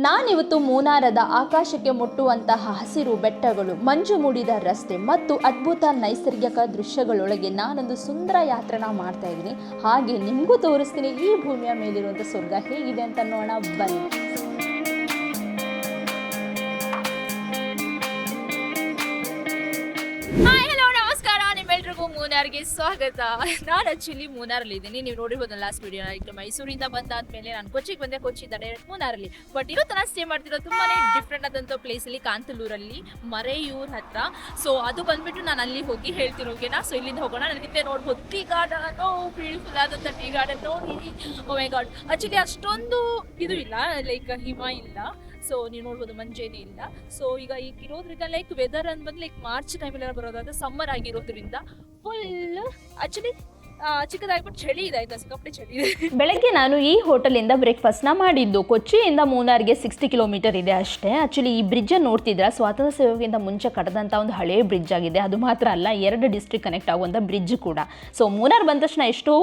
ನಾನಿವತ್ತು ಮೂನಾರದ ಆಕಾಶಕ್ಕೆ ಮುಟ್ಟುವಂತಹ ಹಸಿರು ಬೆಟ್ಟಗಳು, ಮಂಜು ಮೂಡಿದ ರಸ್ತೆ ಮತ್ತು ಅದ್ಭುತ ನೈಸರ್ಗಿಕ ದೃಶ್ಯಗಳೊಳಗೆ ನಾನೊಂದು ಸುಂದರ ಯಾತ್ರೆನ ಮಾಡ್ತಾ ಇದ್ದೀನಿ. ಹಾಗೆ ನಿಮಗೂ ತೋರಿಸ್ತೀನಿ ಈ ಭೂಮಿಯ ಮೇಲಿರುವಂಥ ಸ್ವರ್ಗ ಹೇಗಿದೆ ಅಂತ ನೋಡೋಣ ಬನ್ನಿ. ಮೂನಾರ್ಗೆ ಸ್ವಾಗತ. ನಾನು ಆಕ್ಚುಲಿ ಮೂನಾರಲ್ಲಿ ಇದ್ದೀನಿ. ನೀವು ನೋಡಿರ್ಬೋದು ಲಾಸ್ಟ್ ವಿಡಿಯೋ. ಈಗ ಮೈಸೂರಿಂದ ಬಂದಾದ್ಮೇಲೆ ನಾನು ಕೊಚ್ಚಿಗೆ ಬಂದೆ, ಕೊಚ್ಚಿಂದ ಡೈರೆಕ್ಟ್ ಮೂನಾರಲ್ಲಿ. ಬಟ್ ಇವತ್ತು ನಾನು ಸ್ಟೇ ಮಾಡ್ತಿರೋದು ತುಂಬಾನೇ ಡಿಫ್ರೆಂಟ್ ಆದಂಥ ಪ್ಲೇಸಲ್ಲಿ, ಕಾಂತಲೂರಲ್ಲಿ, ಮರೆಯೂರ್ ಹತ್ರ. ಸೊ ಅದು ಬಂದ್ಬಿಟ್ಟು ನಾನು ಅಲ್ಲಿ ಹೋಗಿ ಹೇಳ್ತೀನಿ, ಓಕೆನಾ? ಸೊ ಇಲ್ಲಿಂದ ಹೋಗೋಣ. ನನಗಿಂತೆ ನೋಡ್ಬೋದು ಟೀ ಗಾರ್ಡನ್, ಬ್ಯೂಟಿಫುಲ್ ಆದಂಥ ಟೀ ಗಾರ್ಡನ್ ನೋಡಿ. ಓ ಮೈ ಗಾಡ್, ಆಕ್ಚುಲಿ ಅಷ್ಟೊಂದು ಇದು ಇಲ್ಲ, ಲೈಕ್ ಹಿಮ ಇಲ್ಲ. ಸೊ ನೀವು ನೋಡ್ಬೋದು ಮಂಜೇನೇ ಇಲ್ಲ. ಸೊ ಈಗ ಇರೋದ್ರಿಂದ ಲೈಕ್ ವೆದರ್ ಅಂತ ಬಂದು ಲೈಕ್ ಮಾರ್ಚ್ ಟೈಮಲ್ಲಿ ಬರೋದಾದ್ರೆ ಸಮ್ಮರ್ ಆಗಿರೋದ್ರಿಂದ ಫುಲ್ ಆಕ್ಚುಲಿ ಚಿಕ್ಕದಾಗ್ಬಿಟ್ಟು ಚಳಿ ಇದೆ. ಆಯ್ತಾ, ಸಿಕ್ಕಾಪಟ್ಟೆ ಚಳಿ ಇದೆ. ಬೆಳಗ್ಗೆ ನಾನು ಈ ಹೋಟೆಲಿಂದ ಬ್ರೇಕ್ಫಾಸ್ಟ್ನ ಮಾಡಿದ್ದು. ಕೊಚ್ಚಿಯಿಂದ ಮೂನಾರ್ಗೆ 60 ಕಿಲೋಮೀಟರ್ ಇದೆ ಅಷ್ಟೇ. ಆ್ಯಕ್ಚುಲಿ ಈ ಬ್ರಿಡ್ಜನ್ನು ನೋಡ್ತಿದ್ರೆ ಸ್ವಾತಂತ್ರ್ಯ ಸೇವೆಗಿಂತ ಮುಂಚೆ ಕಟ್ಟದಂಥ ಒಂದು ಹಳೆಯ ಬ್ರಿಡ್ಜ್ ಆಗಿದೆ. ಅದು ಮಾತ್ರ ಅಲ್ಲ, 2 ಡಿಸ್ಟ್ರಿಕ್ಟ್ ಕನೆಕ್ಟ್ ಆಗುವಂಥ ಬ್ರಿಡ್ಜ್ ಕೂಡ. ಸೊ ಮೂನಾರ್ ಬಂದ ತಕ್ಷಣ ಎಷ್ಟೋ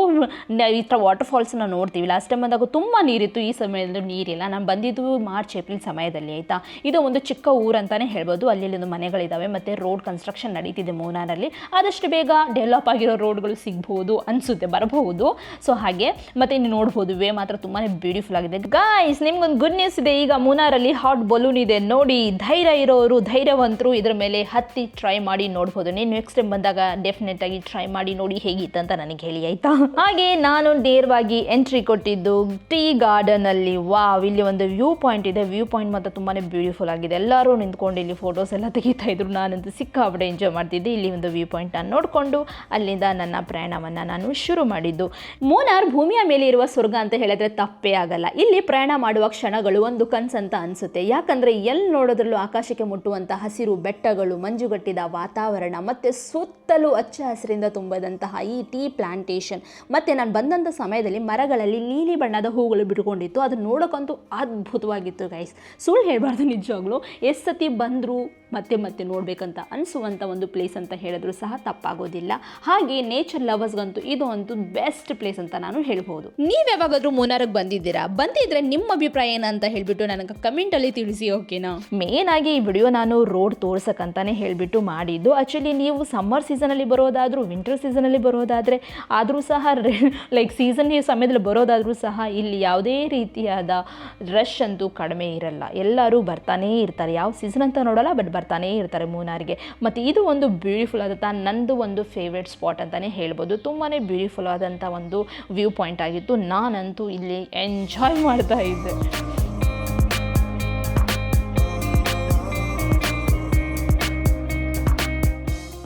ಈ ಥರ ವಾಟರ್ ಫಾಲ್ಸ್ನ ನೋಡ್ತೀವಿ. ಲಾಸ್ಟ್ ಟೈಮ್ ಬಂದಾಗ ತುಂಬ ನೀರಿತ್ತು, ಈ ಸಮಯದಲ್ಲಿ ನೀರಿಲ್ಲ. ನಾನು ಬಂದಿದ್ದು ಮಾರ್ಚ್ ಏಪ್ರಿಲ್ ಸಮಯದಲ್ಲಿ. ಆಯಿತಾ, ಇದು ಒಂದು ಚಿಕ್ಕ ಊರು ಅಂತಲೇ ಹೇಳ್ಬೋದು. ಅಲ್ಲಿ ಒಂದು ಮನೆಗಳಿದ್ದಾವೆ ಮತ್ತು ರೋಡ್ ಕನ್ಸ್ಟ್ರಕ್ಷನ್ ನಡೀತಿದೆ ಮೂನಾರಲ್ಲಿ. ಆದಷ್ಟು ಬೇಗ ಡೆವಲಪ್ ಆಗಿರೋ ರೋಡ್ಗಳು ಸಿಗ್ಬೋದು ಅನಿಸುತ್ತೆ, ಬರಬಹುದು. ಸೊ ಹಾಗೆ ಮತ್ತೆ ನೀವು ನೋಡ್ಬೋದು, ವೇ ಮಾತ್ರ ತುಂಬಾ ಬ್ಯೂಟಿಫುಲ್ ಆಗಿದೆ. ಗಾಯ್ಸ್, ನಿಮ್ಗೊಂದು ಗುಡ್ ನ್ಯೂಸ್ ಇದೆ. ಈಗ ಮೂನಾರಲ್ಲಿ ಹಾಟ್ ಬಲೂನ್ ಇದೆ ನೋಡಿ. ಧೈರ್ಯ ಇರೋರು, ಧೈರ್ಯವಂತರು ಇದ್ರ ಮೇಲೆ ಹತ್ತಿ ಟ್ರೈ ಮಾಡಿ ನೋಡ್ಬೋದು. ನೀವು ನೆಕ್ಸ್ಟ್ ಟೈಮ್ ಬಂದಾಗ ಡೆಫಿನೆಟ್ ಆಗಿ ಟ್ರೈ ಮಾಡಿ ನೋಡಿ ಹೇಗಿತ್ತು ಅಂತ ನನಗೆ ಹೇಳಿ, ಆಯ್ತಾ? ಹಾಗೆ ನಾನು ನೇರವಾಗಿ ಎಂಟ್ರಿ ಕೊಟ್ಟಿದ್ದು ಟೀ ಗಾರ್ಡನ್ ಅಲ್ಲಿ. ವಾವ್, ಇಲ್ಲಿ ಒಂದು ವ್ಯೂ ಪಾಯಿಂಟ್ ಇದೆ. ವ್ಯೂ ಪಾಯಿಂಟ್ ಮಾತ್ರ ತುಂಬಾ ಬ್ಯೂಟಿಫುಲ್ ಆಗಿದೆ. ಎಲ್ಲರೂ ನಿಂತ್ಕೊಂಡು ಇಲ್ಲಿ ಫೋಟೋಸ್ ಎಲ್ಲ ತೆಗಿತಾ ಇದ್ರು. ನಾನಂತೂ ಸಿಕ್ಕಾಪಟ್ಟೆ ಎಂಜಾಯ್ ಮಾಡ್ತಿದ್ದೆ. ಇಲ್ಲಿ ಒಂದು ವ್ಯೂ ಪಾಯಿಂಟ್ ನಾನು ನೋಡಿಕೊಂಡು ಅಲ್ಲಿಂದ ನನ್ನ ಪ್ರಯಾಣವನ್ನು ನಾನು ಶುರು ಮಾಡಿದ್ದು. ಮೂನಾರ್ ಭೂಮಿಯ ಮೇಲೆ ಇರುವ ಸ್ವರ್ಗ ಅಂತ ಹೇಳಿದ್ರೆ ತಪ್ಪೇ ಆಗಲ್ಲ. ಇಲ್ಲಿ ಪ್ರಯಾಣ ಮಾಡುವ ಕ್ಷಣಗಳು ಒಂದು ಕನಸಂತ ಅನಿಸುತ್ತೆ. ಯಾಕಂದರೆ ಎಲ್ಲಿ ನೋಡೋದ್ರಲ್ಲೂ ಆಕಾಶಕ್ಕೆ ಮುಟ್ಟುವಂಥ ಹಸಿರು ಬೆಟ್ಟಗಳು, ಮಂಜುಗಟ್ಟಿದ ವಾತಾವರಣ ಮತ್ತು ಸುತ್ತಲೂ ಹಚ್ಚ ಹಸಿರಿಂದ ತುಂಬದಂತಹ ಈ ಟೀ ಪ್ಲಾಂಟೇಶನ್. ಮತ್ತು ನಾನು ಬಂದಂಥ ಸಮಯದಲ್ಲಿ ಮರಗಳಲ್ಲಿ ನೀಲಿ ಬಣ್ಣದ ಹೂಗಳು ಬಿಟ್ಕೊಂಡಿತ್ತು. ಅದನ್ನು ನೋಡೋಕ್ಕಂತೂ ಅದ್ಭುತವಾಗಿತ್ತು ಗೈಸ್. ಸುಳ್ಳು ಹೇಳಬಾರ್ದು, ನಿಜವಾಗ್ಲೂ ಎಷ್ಟು ಸತಿ ಬಂದರೂ ಮತ್ತೆ ಮತ್ತೆ ನೋಡಬೇಕಂತ ಅನಿಸುವಂಥ ಒಂದು ಪ್ಲೇಸ್ ಅಂತ ಹೇಳಿದ್ರು ಸಹ ತಪ್ಪಾಗೋದಿಲ್ಲ. ಹಾಗೆ ನೇಚರ್ ಲವರ್ಸ್ಗಂತೂ ಇದು ಒಂದು ಬೆಸ್ಟ್ ಪ್ಲೇಸ್ ಅಂತ ನಾನು ಹೇಳ್ಬೋದು. ನೀವು ಯಾವಾಗಾದ್ರೂ ಮೂನಾರ್ಗೆ ಬಂದಿದ್ದೀರಾ? ಬಂದಿದ್ರೆ ನಿಮ್ಮ ಅಭಿಪ್ರಾಯ ಏನಂತ ಹೇಳಿಬಿಟ್ಟು ನನಗೆ ಕಮೆಂಟಲ್ಲಿ ತಿಳಿಸಿ, ಓಕೆನಾ? ಮೇನ್ ಆಗಿ ಈ ವಿಡಿಯೋ ನಾನು ರೋಡ್ ತೋರ್ಸಕ್ಕಂತಾನೆ ಹೇಳಿಬಿಟ್ಟು ಮಾಡಿದ್ದು. ಆ್ಯಕ್ಚುಲಿ ನೀವು ಸಮ್ಮರ್ ಸೀಸನಲ್ಲಿ ಬರೋದಾದರೂ, ವಿಂಟರ್ ಸೀಸನಲ್ಲಿ ಬರೋದಾದರೆ ಆದರೂ ಸಹ ಲೈಕ್ ಸೀಸನ್ ಸಮಯದಲ್ಲಿ ಬರೋದಾದರೂ ಸಹ ಇಲ್ಲಿ ಯಾವುದೇ ರೀತಿಯಾದ ರಶ್ ಅಂತೂ ಕಡಿಮೆ ಇರಲ್ಲ. ಎಲ್ಲರೂ ಬರ್ತಾನೇ ಇರ್ತಾರೆ. ಯಾವ ಸೀಸನ್ ಅಂತ ನೋಡಲ್ಲ, ಬಟ್ ಬರ್ತಾನೇ ಇರ್ತಾರೆ ಮೂನಾರ್ಗೆ. ಮತ್ತು ಇದು ಒಂದು ಬ್ಯೂಟಿಫುಲ್ ಆದಂಥ ನಂದು ಒಂದು ಫೇವ್ರೆಟ್ ಸ್ಪಾಟ್ ಅಂತಲೇ ಹೇಳ್ಬೋದು. ತುಂಬಾ ಬ್ಯೂಟಿಫುಲ್ ಆದಂಥ ಒಂದು ವ್ಯೂ ಪಾಯಿಂಟ್ ಆಗಿತ್ತು. ನಾನಂತೂ ಇಲ್ಲಿ ಎಂಜಾಯ್ ಮಾಡ್ತಾ ಇದ್ದೆ.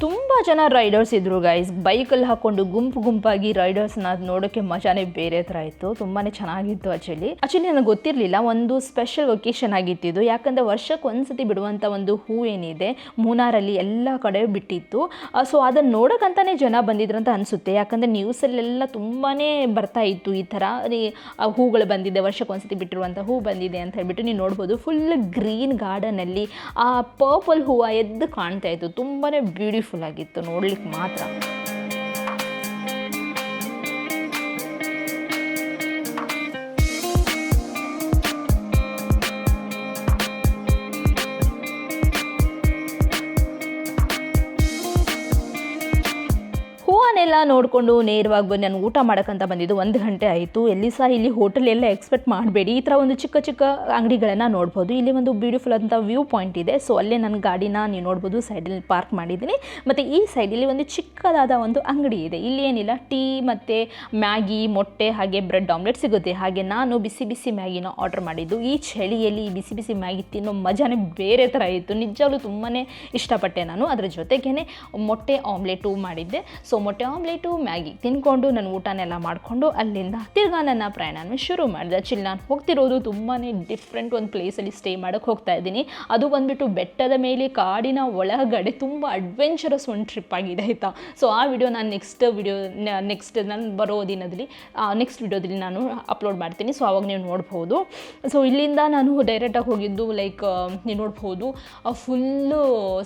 ತುಂಬ ಜನ ರೈಡರ್ಸ್ ಇದ್ದರು ಗೈಸ್. ಬೈಕಲ್ಲಿ ಹಾಕ್ಕೊಂಡು ಗುಂಪಾಗಿ ರೈಡರ್ಸ್ನ ನೋಡೋಕ್ಕೆ ಮಜಾನೇ ಬೇರೆ ಥರ ಇತ್ತು. ತುಂಬಾ ಚೆನ್ನಾಗಿತ್ತು. ಆ್ಯಕ್ಚುಲಿ ನನಗೆ ಗೊತ್ತಿರಲಿಲ್ಲ, ಒಂದು ಸ್ಪೆಷಲ್ ಒಕೇಶನ್ ಆಗಿತ್ತಿದ್ದು. ಯಾಕಂದರೆ ವರ್ಷಕ್ಕೆ ಒಂದ್ಸತಿ ಬಿಡುವಂಥ ಒಂದು ಹೂ ಏನಿದೆ ಮೂನಾರಲ್ಲಿ ಎಲ್ಲ ಕಡೆ ಬಿಟ್ಟಿತ್ತು. ಸೊ ಅದನ್ನು ನೋಡೋಕ್ಕಂತಾನೆ ಜನ ಬಂದಿದ್ರಂತ ಅನಿಸುತ್ತೆ. ಯಾಕಂದರೆ ನ್ಯೂಸಲ್ಲೆಲ್ಲ ತುಂಬಾ ಬರ್ತಾ ಇತ್ತು, ಈ ಥರ ಹೂಗಳು ಬಂದಿದೆ, ವರ್ಷಕ್ಕೆ ಒಂದ್ಸತಿ ಬಿಟ್ಟಿರುವಂಥ ಹೂ ಬಂದಿದೆ ಅಂತ ಹೇಳ್ಬಿಟ್ಟು. ನೀವು ನೋಡ್ಬೋದು, ಫುಲ್ ಗ್ರೀನ್ ಗಾರ್ಡನಲ್ಲಿ ಆ ಪರ್ಪಲ್ ಹೂವು ಎದ್ದು ಕಾಣ್ತಾ ಇತ್ತು. ತುಂಬಾ ಬ್ಯೂಟಿಫುಲ್ ಆಗಿತ್ತು ನೋಡ್ಲಿಕ್ಕೆ ಮಾತ್ರ. ಹೂವನ್ನೆಲ್ಲ ನೋಡಿಕೊಂಡು ನೇರವಾಗಿ ಬಂದು ನಾನು ಊಟ ಮಾಡೋಕ್ಕಂತ ಬಂದಿದ್ದು. 1 ಗಂಟೆ ಆಯಿತು. ಎಲ್ಲಿ ಸಹ ಇಲ್ಲಿ ಹೋಟೆಲ್ ಎಲ್ಲ ಎಕ್ಸ್ಪೆಕ್ಟ್ ಮಾಡಬೇಡಿ. ಈ ಥರ ಒಂದು ಚಿಕ್ಕ ಚಿಕ್ಕ ಅಂಗಡಿಗಳನ್ನು ನೋಡ್ಬೋದು. ಇಲ್ಲಿ ಒಂದು ಬ್ಯೂಟಿಫುಲ್ ಆದಂಥ ವ್ಯೂ ಪಾಯಿಂಟ್ ಇದೆ. ಸೊ ಅಲ್ಲೇ ನನ್ನ ಗಾಡಿನ ನೀವು ನೋಡ್ಬೋದು ಸೈಡಲ್ಲಿ ಪಾರ್ಕ್ ಮಾಡಿದ್ದೀನಿ. ಮತ್ತು ಈ ಸೈಡಲ್ಲಿ ಒಂದು ಚಿಕ್ಕದಾದ ಒಂದು ಅಂಗಡಿ ಇದೆ. ಇಲ್ಲಿ ಏನಿಲ್ಲ, ಟೀ ಮತ್ತು ಮ್ಯಾಗಿ, ಮೊಟ್ಟೆ ಹಾಗೆ ಬ್ರೆಡ್ ಆಮ್ಲೆಟ್ ಸಿಗುತ್ತೆ. ಹಾಗೆ ನಾನು ಬಿಸಿ ಬಿಸಿ ಮ್ಯಾಗಿನ ಆರ್ಡರ್ ಮಾಡಿದ್ದು. ಈ ಚಳಿಯಲ್ಲಿ ಈ ಬಿಸಿ ಬಿಸಿ ಮ್ಯಾಗಿ ತಿನ್ನೋ ಮಜಾನೇ ಬೇರೆ ಥರ ಇತ್ತು. ನಿಜವಾಗ್ಲೂ ತುಂಬಾ ಇಷ್ಟಪಟ್ಟೆ ನಾನು. ಅದರ ಜೊತೆಗೇ ಮೊಟ್ಟೆ ಆಮ್ಲೆಟು ಮಾಡಿದ್ದೆ. ಸೊ ಮೊಟ್ಟೆ ಆಮ್ಲೆಟು ಮ್ಯಾಗಿ ತಿನ್ಕೊಂಡು ನಾನು ಊಟನೆಲ್ಲ ಮಾಡಿಕೊಂಡು ಅಲ್ಲಿಂದ ತಿರ್ಗಾ ನನ್ನ ಪ್ರಯಾಣನ ಶುರು ಮಾಡಿದೆ. ಆ್ಯಕ್ಚುಲಿ ನಾನು ಹೋಗ್ತಿರೋದು ತುಂಬಾ ಡಿಫ್ರೆಂಟ್ ಒಂದು ಪ್ಲೇಸಲ್ಲಿ ಸ್ಟೇ ಮಾಡೋಕ್ಕೆ ಹೋಗ್ತಾ ಇದ್ದೀನಿ. ಅದು ಬಂದುಬಿಟ್ಟು ಬೆಟ್ಟದ ಮೇಲೆ ಕಾಡಿನ ಒಳಗಡೆ ತುಂಬ ಅಡ್ವೆಂಚರಸ್ ಒಂದು ಟ್ರಿಪ್ ಆಗಿದೆ, ಆಯಿತಾ? ಸೊ ಆ ವಿಡಿಯೋ ನಾನು ನೆಕ್ಸ್ಟ್ ನಾನು ಬರೋ ದಿನದಲ್ಲಿ ನೆಕ್ಸ್ಟ್ ವಿಡಿಯೋದಲ್ಲಿ ನಾನು ಅಪ್ಲೋಡ್ ಮಾಡ್ತೀನಿ. ಸೊ ಆವಾಗ ನೀವು ನೋಡ್ಬೋದು. ಸೊ ಇಲ್ಲಿಂದ ನಾನು ಡೈರೆಕ್ಟಾಗಿ ಹೋಗಿದ್ದು ಲೈಕ್ ನೀವು ನೋಡ್ಬೋದು, ಫುಲ್ಲು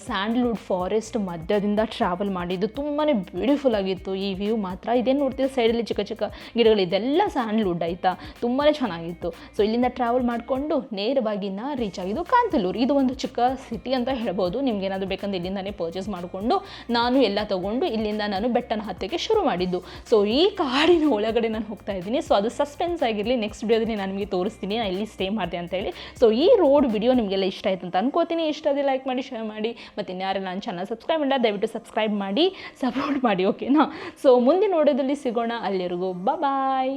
ಸ್ಯಾಂಡಲ್ವುಡ್ ಫಾರೆಸ್ಟ್ ಮಧ್ಯದಿಂದ ಟ್ರಾವೆಲ್ ಮಾಡಿದ್ದು. ತುಂಬಾ ಬ್ಯೂಟಿಫುಲ್ ಆಗಿತ್ತು. ಚೆನ್ನಾಗಿತ್ತು ಈ ವ್ಯೂ ಮಾತ್ರ. ಇದೇನು ನೋಡ್ತಿದ್ದೆ ಸೈಡಲ್ಲಿ ಚಿಕ್ಕ ಚಿಕ್ಕ ಗಿಡಗಳು, ಇದೆಲ್ಲ ಸ್ಯಾಂಡ್ಲ್ವುಡ್ ಆಯಿತಾ, ತುಂಬಾ ಚೆನ್ನಾಗಿತ್ತು. ಸೊ ಇಲ್ಲಿಂದ ಟ್ರಾವೆಲ್ ಮಾಡಿಕೊಂಡು ನೇರವಾಗಿ ನಾನು ರೀಚ್ ಆಗಿದ್ದು ಕಾಂತಲ್ಲೂರು. ಇದು ಒಂದು ಚಿಕ್ಕ ಸಿಟಿ ಅಂತ ಹೇಳ್ಬೋದು. ನಿಮ್ಗೆ ಏನಾದರೂ ಬೇಕಂದ್ರೆ ಇಲ್ಲಿಂದಾನೇ ಪರ್ಚೇಸ್ ಮಾಡಿಕೊಂಡು ನಾನು ಎಲ್ಲ ತೊಗೊಂಡು ಇಲ್ಲಿಂದ ನಾನು ಬೆಟ್ಟನ ಹತ್ತಕ್ಕೆ ಶುರು ಮಾಡಿದ್ದು. ಸೊ ಈ ಕಾಡಿನ ಒಳಗಡೆ ನಾನು ಹೋಗ್ತಾ ಇದ್ದೀನಿ. ಸೊ ಅದು ಸಸ್ಪೆನ್ಸ್ ಆಗಿರಲಿ, ನೆಕ್ಸ್ಟ್ ವಿಡಿಯೋದಲ್ಲಿ ನಾನು ನಿಮಗೆ ತೋರಿಸ್ತೀನಿ ನಾನು ಎಲ್ಲಿ ಸ್ಟೇ ಮಾಡಿದೆ ಅಂತೇಳಿ. ಸೊ ಈ ರೋಡ್ ವಿಡಿಯೋ ನಿಮಗೆಲ್ಲ ಇಷ್ಟ ಆಯಿತು ಅಂತ ಅನ್ಕೋತೀನಿ. ಇಷ್ಟ ಆದರೆ ಲೈಕ್ ಮಾಡಿ, ಶೇರ್ ಮಾಡಿ, ಮತ್ತು ಇನ್ಯಾರೆಲ್ಲ ನನ್ನ ಚಾನಲ್ ಸಬ್ಸ್ಕ್ರೈಬ್ ಮಾಡಿಲ್ಲ ದಯವಿಟ್ಟು ಸಬ್ಸ್ಕ್ರೈಬ್ ಮಾಡಿ, ಸಪೋರ್ಟ್ ಮಾಡಿ, ಓಕೆನಾ. ಸೊ ಮುಂದಿನ ವಿಡಿಯೋದಲ್ಲಿ ಸಿಗೋಣ. ಅಲ್ಲಿವರೆಗೂ ಬಾಯ್.